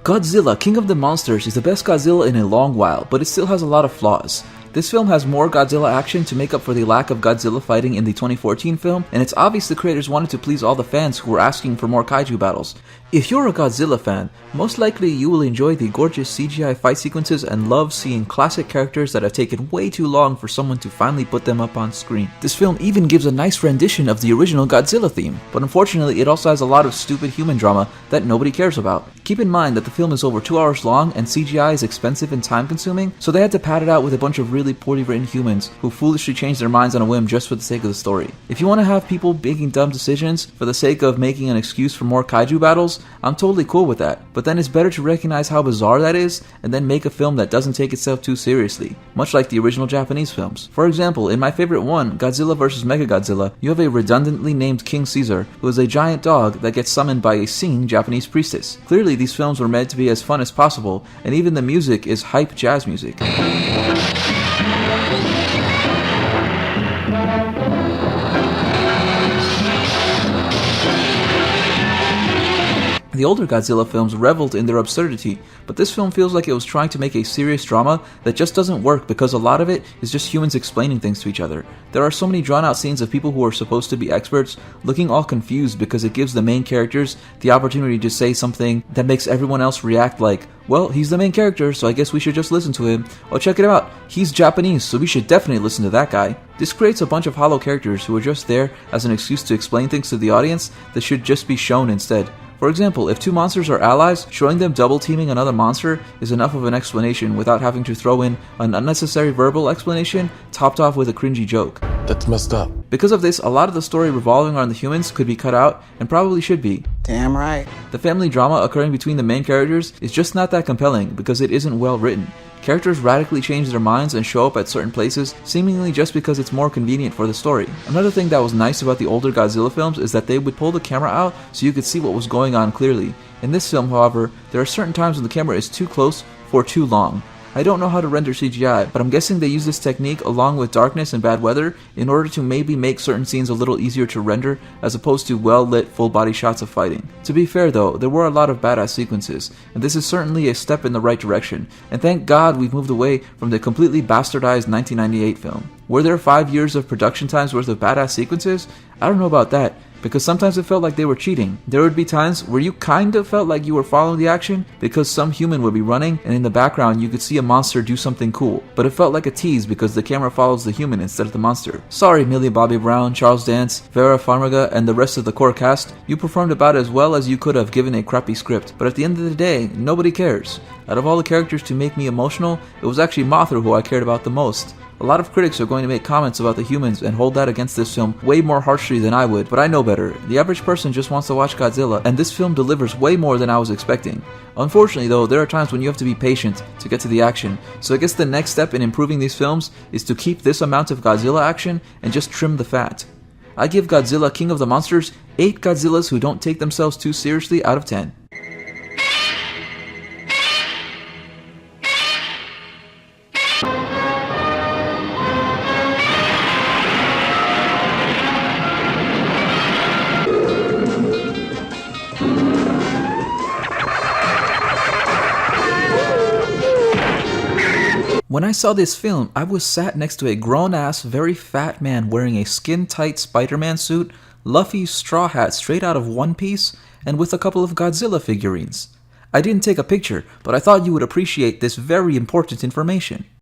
Godzilla, King of the Monsters is the best Godzilla in a long while, but it still has a lot of flaws. This film has more Godzilla action to make up for the lack of Godzilla fighting in the 2014 film, and it's obvious the creators wanted to please all the fans who were asking for more kaiju battles. If you're a Godzilla fan, most likely you will enjoy the gorgeous CGI fight sequences and love seeing classic characters that have taken way too long for someone to finally put them up on screen. This film even gives a nice rendition of the original Godzilla theme, but unfortunately it also has a lot of stupid human drama that nobody cares about. Keep in mind that the film is over 2 hours long and CGI is expensive and time consuming, so they had to pad it out with a bunch of really poorly written humans who foolishly changed their minds on a whim just for the sake of the story. If you want to have people making dumb decisions for the sake of making an excuse for more kaiju battles, I'm totally cool with that, but then it's better to recognize how bizarre that is and then make a film that doesn't take itself too seriously, much like the original Japanese films. For example, in my favorite one, Godzilla vs. Mechagodzilla, you have a redundantly named King Caesar, who is a giant dog that gets summoned by a singing Japanese priestess. Clearly these films were meant to be as fun as possible, and even the music is hype jazz music. The older Godzilla films reveled in their absurdity, but this film feels like it was trying to make a serious drama that just doesn't work because a lot of it is just humans explaining things to each other. There are so many drawn out scenes of people who are supposed to be experts looking all confused because it gives the main characters the opportunity to say something that makes everyone else react like, well, he's the main character, so I guess we should just listen to him. Oh, check it out, he's Japanese, so we should definitely listen to that guy. This creates a bunch of hollow characters who are just there as an excuse to explain things to the audience that should just be shown instead. For example, if two monsters are allies, showing them double teaming another monster is enough of an explanation without having to throw in an unnecessary verbal explanation topped off with a cringy joke. That's messed up. Because of this, a lot of the story revolving around the humans could be cut out, and probably should be. Damn right. The family drama occurring between the main characters is just not that compelling because it isn't well written. Characters radically change their minds and show up at certain places, seemingly just because it's more convenient for the story. Another thing that was nice about the older Godzilla films is that they would pull the camera out so you could see what was going on clearly. In this film, however, there are certain times when the camera is too close for too long. I don't know how to render CGI, but I'm guessing they use this technique along with darkness and bad weather in order to maybe make certain scenes a little easier to render as opposed to well-lit full-body shots of fighting. To be fair though, there were a lot of badass sequences, and this is certainly a step in the right direction, and thank God we've moved away from the completely bastardized 1998 film. Were there 5 years of production time's worth of badass sequences? I don't know about that, because sometimes it felt like they were cheating. There would be times where you kind of felt like you were following the action because some human would be running and in the background you could see a monster do something cool, but it felt like a tease because the camera follows the human instead of the monster. Sorry Millie Bobby Brown, Charles Dance, Vera Farmiga, and the rest of the core cast, you performed about as well as you could have given a crappy script, but at the end of the day, nobody cares. Out of all the characters to make me emotional, it was actually Mothra who I cared about the most. A lot of critics are going to make comments about the humans and hold that against this film way more harshly than I would, but I know better. The average person just wants to watch Godzilla, and this film delivers way more than I was expecting. Unfortunately though, there are times when you have to be patient to get to the action, so I guess the next step in improving these films is to keep this amount of Godzilla action and just trim the fat. I give Godzilla King of the Monsters 8 Godzillas who don't take themselves too seriously out of 10. When I saw this film, I was sat next to a grown-ass, very fat man wearing a skin-tight Spider-Man suit, Luffy's straw hat straight out of One Piece, and with a couple of Godzilla figurines. I didn't take a picture, but I thought you would appreciate this very important information.